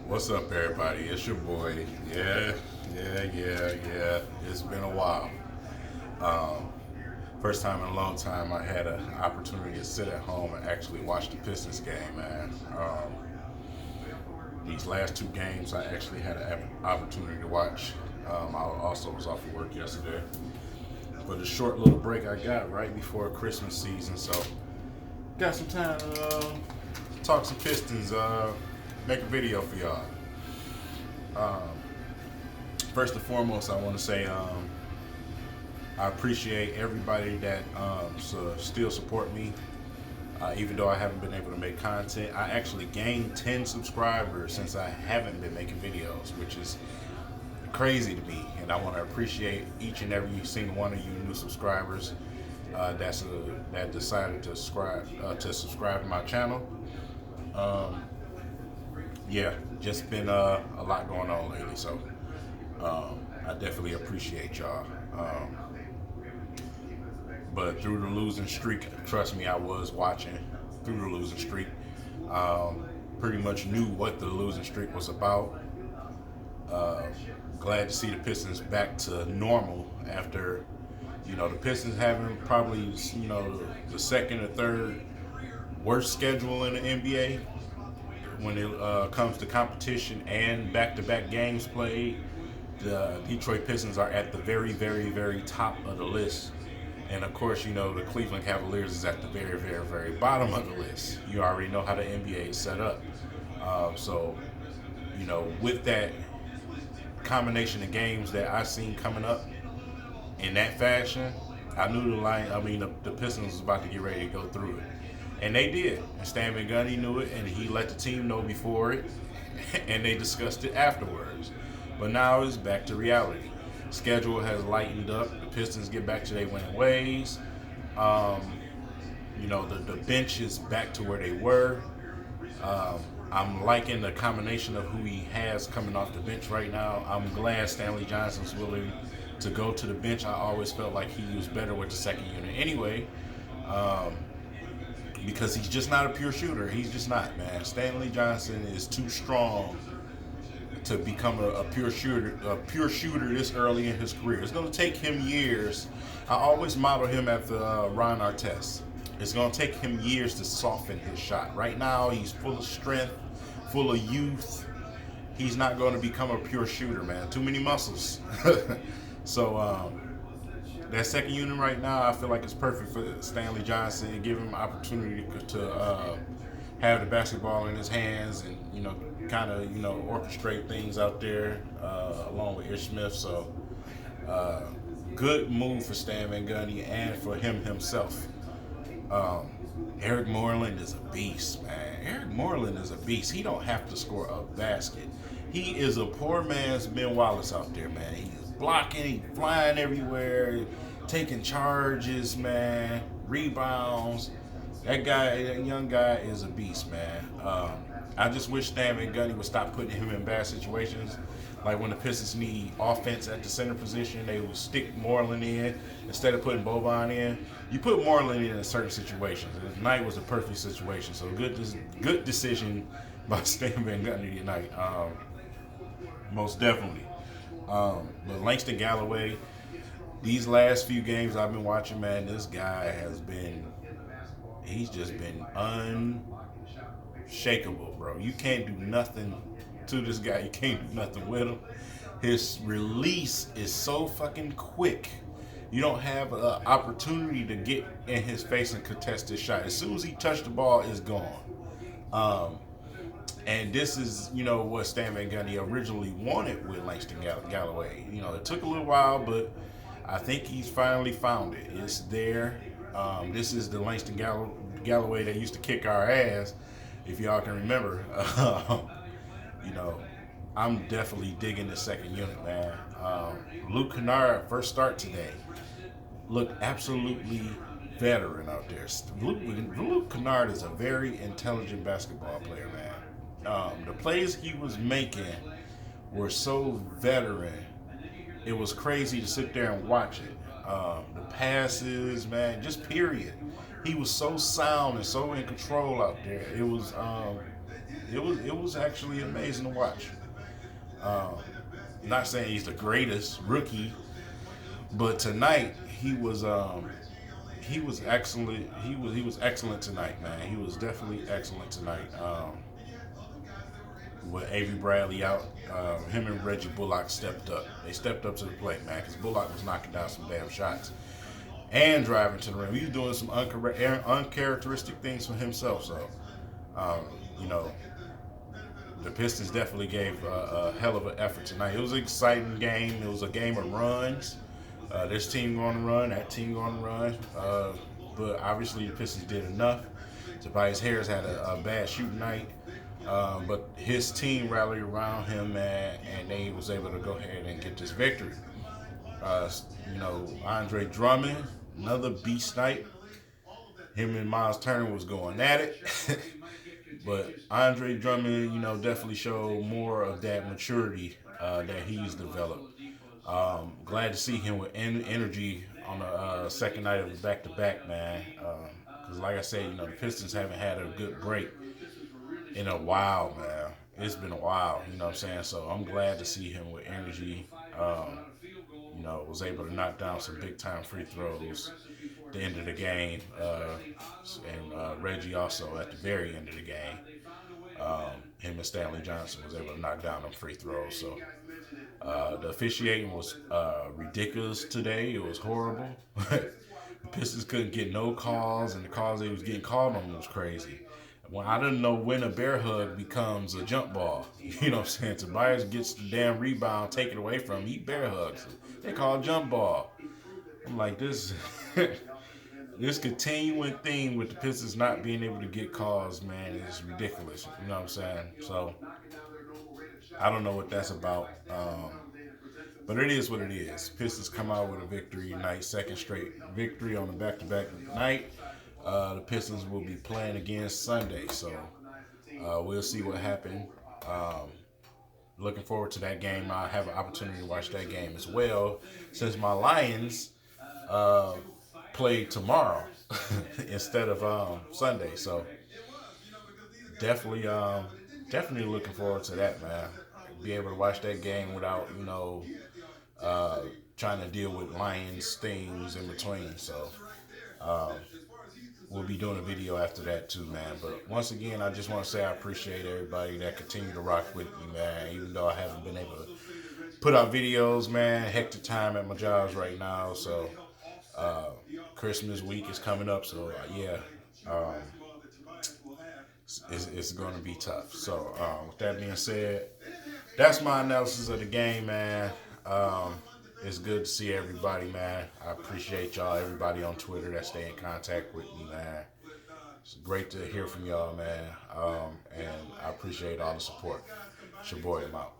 What's up, everybody? It's your boy. Yeah. It's been a while. Um, First time in a long time I had an opportunity to sit at home and actually watch the Pistons game, man. These last two games I actually had an opportunity to watch. I also was off of work yesterday. But a short little break I got right before Christmas season, so got some time to talk some Pistons, make a video for y'all. Um, First and foremost, I want to say I appreciate everybody that still support me, even though I haven't been able to make content. I actually gained 10 subscribers since I haven't been making videos, which is crazy to me. And I want to appreciate each and every single one of you new subscribers that decided to subscribe to my channel. Um, yeah, just been a lot going on lately, so I definitely appreciate y'all. But through the losing streak, trust me, I was watching through the losing streak. Pretty much knew what the losing streak was about. Uh, Glad to see the Pistons back to normal after, the Pistons having probably, the second or third worst schedule in the NBA when it comes to competition and back-to-back games played. The Detroit Pistons are at the very, very, very top of the list. And of course, the Cleveland Cavaliers is at the very, very, very bottom of the list. You already know how the NBA is set up. So, with that combination of games that I seen coming up in that fashion, I knew the Pistons was about to get ready to go through it. And they did. And Stan Van Gundy knew it, and he let the team know before it, and they discussed it afterwards. But now it's back to reality. Schedule has lightened up. The Pistons get back to their winning ways. The bench is back to where they were. I'm liking the combination of who he has coming off the bench right now. I'm glad Stanley Johnson's willing to go to the bench. I always felt like he was better with the second unit anyway. Because he's just not a pure shooter. He's just not, man. Stanley Johnson is too strong to become a pure shooter this early in his career. It's going to take him years. I always model him after Ron Artest. It's going to take him years to soften his shot. Right now, he's full of strength, full of youth. He's not going to become a pure shooter, man. Too many muscles. So that second unit right now, I feel like it's perfect for Stanley Johnson and give him an opportunity to have the basketball in his hands and kind of orchestrate things out there along with Ish Smith. So good move for Stan Van Gundy and for him himself. Eric Moreland is a beast, man. Eric Moreland is a beast. He don't have to score a basket. He is a poor man's Ben Wallace out there, man. He's blocking, he's flying everywhere, taking charges, man, rebounds. That young guy is a beast, man. I just wish Stan Van Gundy would stop putting him in bad situations. Like when the Pistons need offense at the center position, they would stick Moreland in instead of putting Boban in. You put Moreland in certain situations. Tonight was a perfect situation. So good decision by Stan Van Gundy tonight. Most definitely. But Langston Galloway, these last few games I've been watching, man, this guy he's just been unshakable, bro. You can't do nothing to this guy. You can't do nothing with him. His release is so fucking quick. You don't have an opportunity to get in his face and contest his shot. As soon as he touched the ball, it's gone. And this is, what Stan Van Gundy originally wanted with Langston Galloway. It took a little while, but I think he's finally found it. It's there. This is the Langston Galloway that used to kick our ass, if y'all can remember. I'm definitely digging the second unit, man. Luke Kennard, first start today, looked absolutely veteran out there. Luke Kennard is a very intelligent basketball player, man. The plays he was making were so veteran. It was crazy to sit there and watch it. The passes, man, just period. He was so sound and so in control out there. It was It was actually amazing to watch. Um, Not saying he's the greatest rookie, but tonight he was excellent. He was excellent tonight, man. He was definitely excellent tonight. With Avery Bradley out, him and Reggie Bullock stepped up. They stepped up to the plate, man, because Bullock was knocking down some damn shots and driving to the rim. He was doing some uncharacteristic things for himself. So, um, you know, the Pistons definitely gave a hell of an effort tonight. It was an exciting game. It was a game of runs. This team going to run, that team going to run. But obviously, the Pistons did enough. Tobias Harris had a bad shooting night. But his team rallied around him, man, and they was able to go ahead and get this victory. Uh, Andre Drummond, another beast night. Him and Miles Turner was going at it. But Andre Drummond, definitely showed more of that maturity that he's developed. Glad to see him with energy on the second night of the back-to-back, man. Because, like I said, the Pistons haven't had a good break in a while, man. It's been a while, you know what I'm saying? So I'm glad to see him with energy. Was able to knock down some big time free throws at the end of the game. And Reggie also at the very end of the game. Him and Stanley Johnson was able to knock down them free throws. So the officiating was ridiculous today. It was horrible. The Pistons couldn't get no calls, and the calls they was getting called on was crazy. Well, I didn't know when a bear hug becomes a jump ball. You know what I'm saying? Tobias gets the damn rebound, take it away from him, he bear hugs. They call it jump ball. I'm like, this this continuing thing with the Pistons not being able to get calls, man, is ridiculous. You know what I'm saying? So I don't know what that's about. But it is what it is. Pistons come out with a victory night, second straight victory on the back-to-back night. The Pistons will be playing again Sunday, so we'll see what happens. Um, Looking forward to that game. I'll have an opportunity to watch that game as well, since my Lions uh, play tomorrow instead of Sunday. So definitely, definitely looking forward to that, man. Be able to watch that game without uh, trying to deal with Lions things in between. So um, we'll be doing a video after that too, man. But once again, I just want to say I appreciate everybody that continue to rock with me, man. Even though I haven't been able to put out videos, man. Hectic time at my jobs right now. So uh, Christmas week is coming up. So yeah, um, it's going to be tough. So with that being said, that's my analysis of the game, man. It's good to see everybody, man. I appreciate y'all, everybody on Twitter that stay in contact with me, man. It's great to hear from y'all, man. And I appreciate all the support. It's your boy, I'm out.